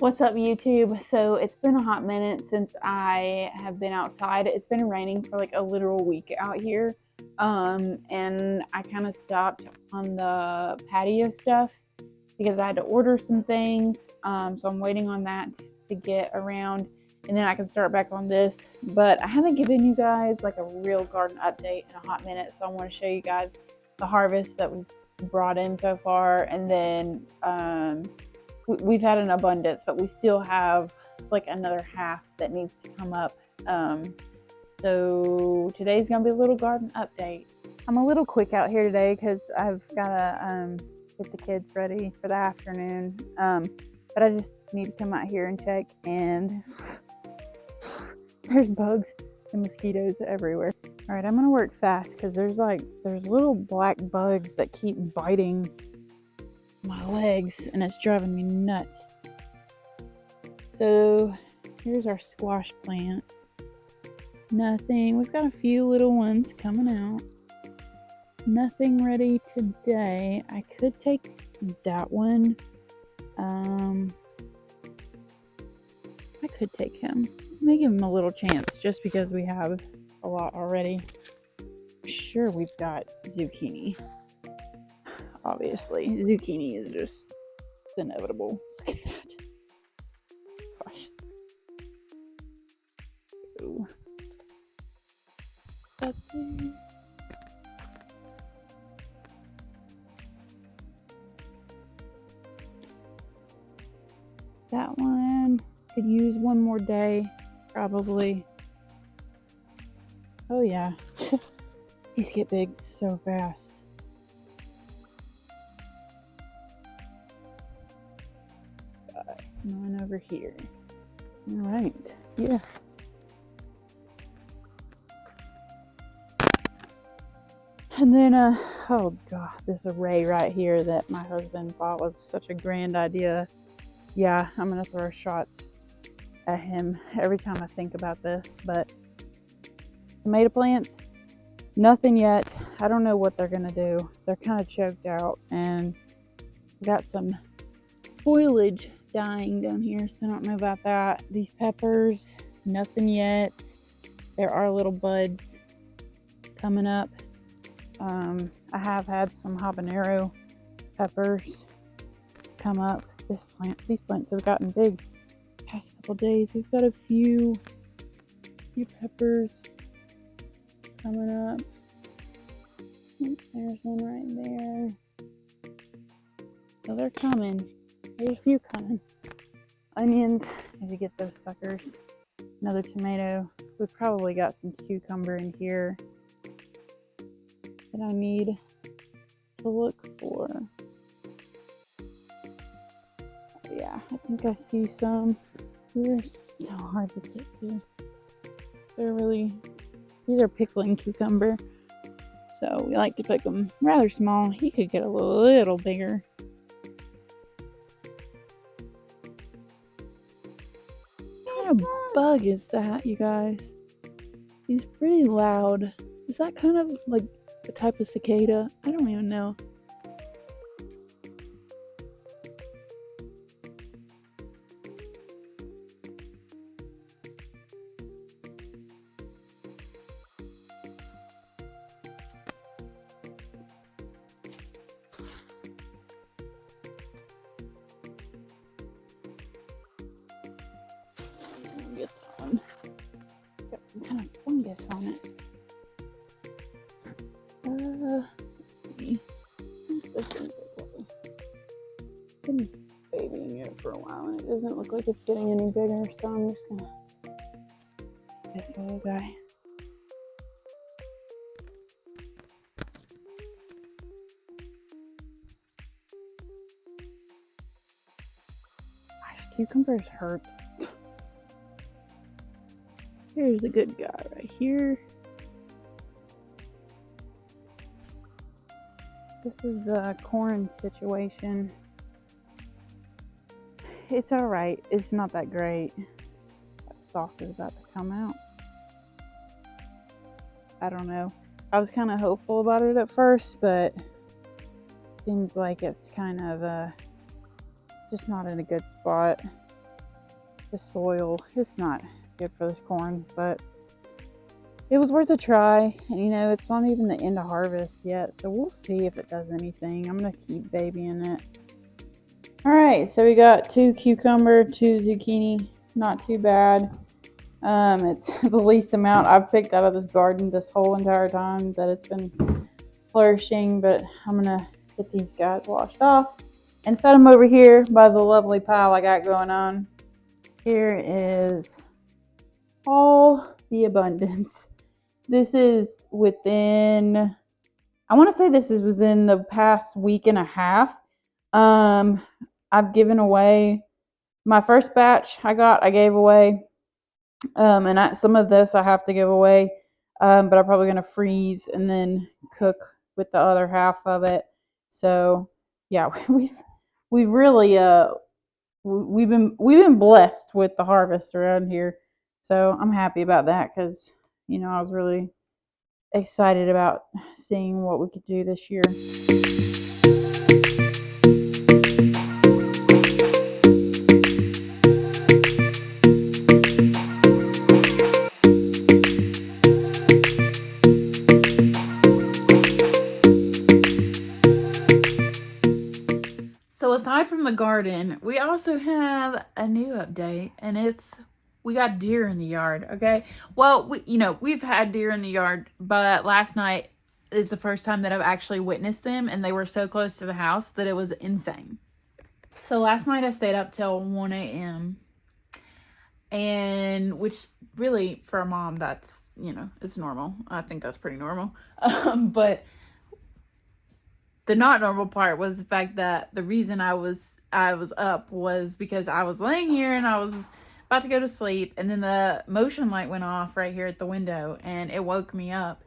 What's up, YouTube? So it's been a hot minute since I have been outside. It's been raining for like a literal week out here. And I kind of stopped on the patio stuff because I had to order some things. So I'm waiting on that to get around and then I can start back on this. But I haven't given you guys like a real garden update in a hot minute. So I want to show you guys the harvest that we've brought in so far. And then, we've had an abundance, but we still have like another half that needs to come up. So today's gonna be a little garden update. I'm a little quick out here today because I've gotta get the kids ready for the afternoon. But I just need to come out here and check, and there's bugs and mosquitoes everywhere. All right, I'm gonna work fast because there's little black bugs that keep biting my legs and it's driving me nuts. So here's our squash plants. Nothing, we've got a few little ones coming out. Nothing ready today. I could take that one. I could take him. May give him a little chance just because we have a lot already. Sure, we've got zucchini. Obviously, zucchini is just inevitable. Look at that. Gosh. Ooh. That one could use one more day, probably. Oh yeah, these get big so fast. One over here. All right, yeah. And then, oh god, this array right here that my husband thought was such a grand idea. Yeah, I'm gonna throw shots at him every time I think about this. But tomato plants, nothing yet. I don't know what they're gonna do. They're kind of choked out, and we got some foliage dying down here, so I don't know about that. These peppers, nothing yet. There are little buds coming up. I have had some habanero peppers come up. These plants have gotten big the past couple days. We've got a few peppers coming up. There's one right there. So they're coming. There's a few coming. Onions, need to get those suckers. Another tomato. We've probably got some cucumber in here that I need to look for. Yeah, I think I see some. They're so hard to get to. These are pickling cucumber. So we like to pick them rather small. He could get a little bigger. What kind of bug is that, you guys? He's pretty loud. Is that kind of like the type of cicada? I don't even know. Get that one. Got some kind of fungus on it. Been babying it for a while and it doesn't look like it's getting any bigger, so I'm just gonna this little guy. Gosh, cucumbers hurt. Here's a good guy right here. This is the corn situation. It's alright. It's not that great. That stalk is about to come out. I don't know. I was kind of hopeful about it at first, but seems like it's kind of just not in a good spot. the soil is not good for this corn, but it was worth a try. And you know, it's not even the end of harvest yet, so we'll see if it does anything. I'm gonna keep babying it. All right, so we got 2 cucumber, 2 zucchini, not too bad. It's the least amount I've picked out of this garden this whole entire time that it's been flourishing, but I'm gonna get these guys washed off and set them over here by the lovely pile I got going on. Here is all the abundance. This is within, I want to say this is within the past week and a half. I've given away my first batch I gave away. And some of this I have to give away, but I'm probably going to freeze and then cook with the other half of it. So yeah, we've really, we've been blessed with the harvest around here. So I'm happy about that because, you know, I was really excited about seeing what we could do this year. So aside from the garden, we also have a new update, and we got deer in the yard. Okay, well, we've had deer in the yard, but last night is the first time that I've actually witnessed them, and they were so close to the house that it was insane. So last night I stayed up till 1 a.m. and which really for a mom, that's, it's normal. I think that's pretty normal. But the not normal part was the fact that the reason I was up was because I was laying here and I was about to go to sleep, and then the motion light went off right here at the window and it woke me up.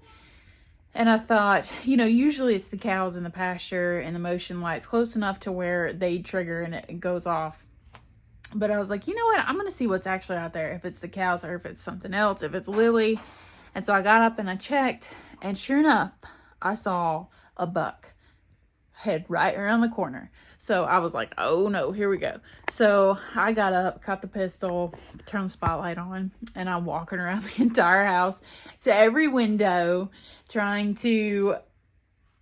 And I thought, usually it's the cows in the pasture and the motion light's close enough to where they trigger and it goes off. But I was like, you know what? I'm going to see what's actually out there. If it's the cows or if it's something else, if it's Lily. And so I got up and I checked, and sure enough, I saw a buck head right around the corner. So I was like, oh no, here we go. So I got up, caught the pistol, turned the spotlight on, and I'm walking around the entire house to every window trying to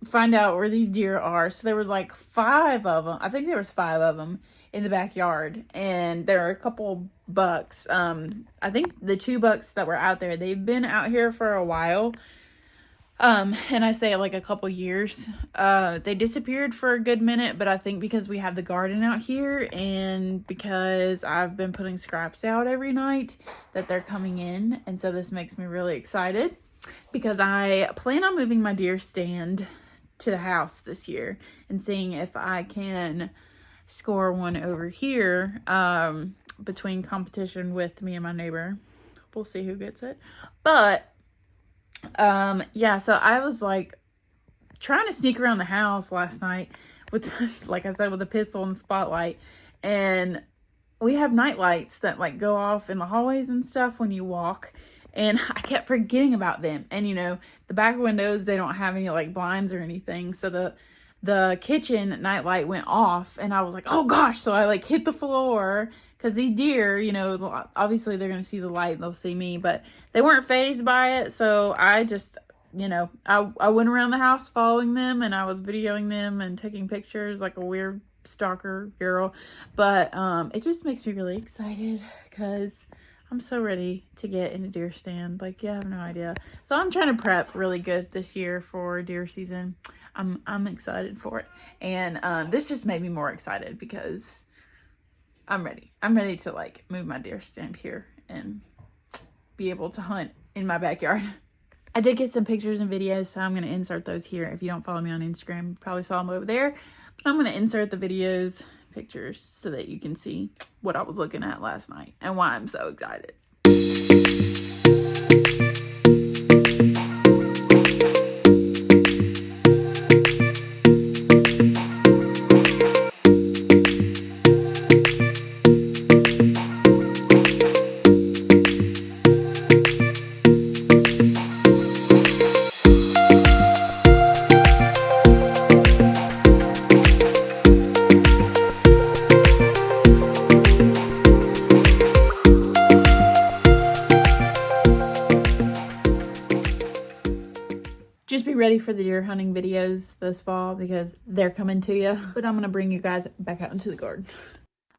find out where these deer are. So there was like 5 of them. I think there was 5 of them in the backyard, and there are a couple bucks. I think the 2 bucks that were out there, they've been out here for a while. And I say like a couple years. They disappeared for a good minute, but I think because we have the garden out here and because I've been putting scraps out every night that they're coming in. And so this makes me really excited because I plan on moving my deer stand to the house this year and seeing if I can score one over here, between competition with me and my neighbor. We'll see who gets it. But yeah, so I was like trying to sneak around the house last night with, like I said, with a pistol and the spotlight, and we have night lights that like go off in the hallways and stuff when you walk, and I kept forgetting about them. And the back windows, they don't have any like blinds or anything, so the kitchen night light went off, and I was like, oh gosh. So I like hit the floor because these deer, obviously they're gonna see the light and they'll see me, but they weren't fazed by it. So I just, I went around the house following them, and I was videoing them and taking pictures like a weird stalker girl. But it just makes me really excited because I'm so ready to get in a deer stand. Like, you have no idea. So I'm trying to prep really good this year for deer season. I'm excited for it. And this just made me more excited because I'm ready. I'm ready to like move my deer stand here and be able to hunt in my backyard. I did get some pictures and videos, so I'm going to insert those here. If you don't follow me on Instagram, you probably saw them over there. But I'm going to insert the videos, pictures, so that you can see what I was looking at last night and why I'm so excited. ready for the deer hunting videos this fall because they're coming to you. But I'm gonna bring you guys back out into the garden.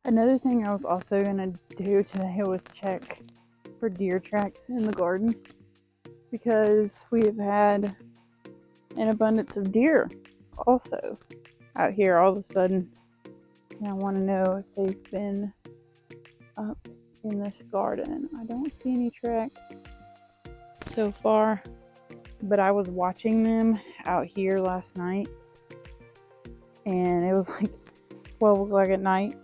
Another thing I was also gonna do today was check for deer tracks in the garden because we have had an abundance of deer also out here all of a sudden. And I want to know if they've been up in this garden. I don't see any tracks so far, but I was watching them out here last night and it was like 12 o'clock at night,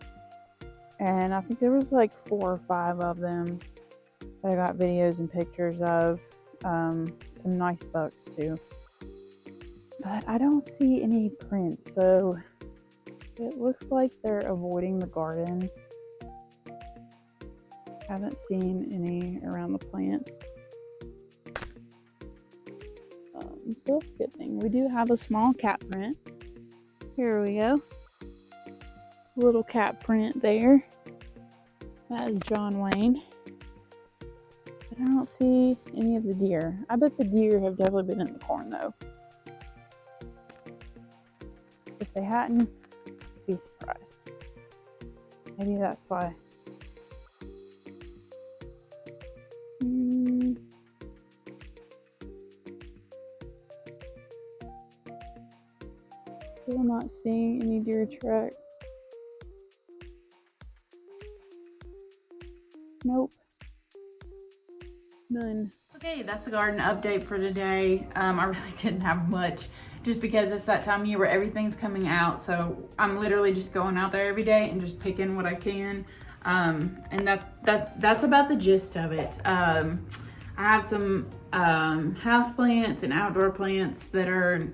and I think there was like 4 or 5 of them that I got videos and pictures of. Some nice bucks too, but I don't see any prints, so it looks like they're avoiding the garden. Haven't seen any around the plants. So that's a good thing. We do have a small cat print. Here we go. Little cat print there. That is John Wayne. But I don't see any of the deer. I bet the deer have definitely been in the corn though. If they hadn't, I'd be surprised. Maybe that's why. Still not seeing any deer tracks. Nope. None. Okay, that's the garden update for today. I really didn't have much just because it's that time of year where everything's coming out. So I'm literally just going out there every day and just picking what I can. And that's about the gist of it. I have some house plants and outdoor plants that are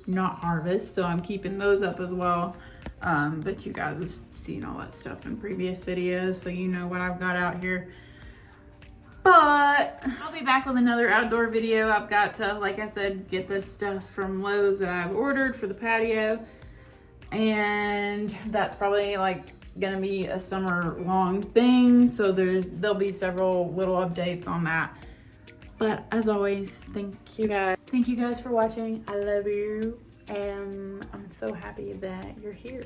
not harvest, so I'm keeping those up as well. But you guys have seen all that stuff in previous videos, so you know what I've got out here. But I'll be back with another outdoor video. I've got to, like I said, get this stuff from Lowe's that I've ordered for the patio, and that's probably like gonna be a summer long thing, so there'll be several little updates on that. But as always, thank you guys for watching. I love you, and I'm so happy that you're here.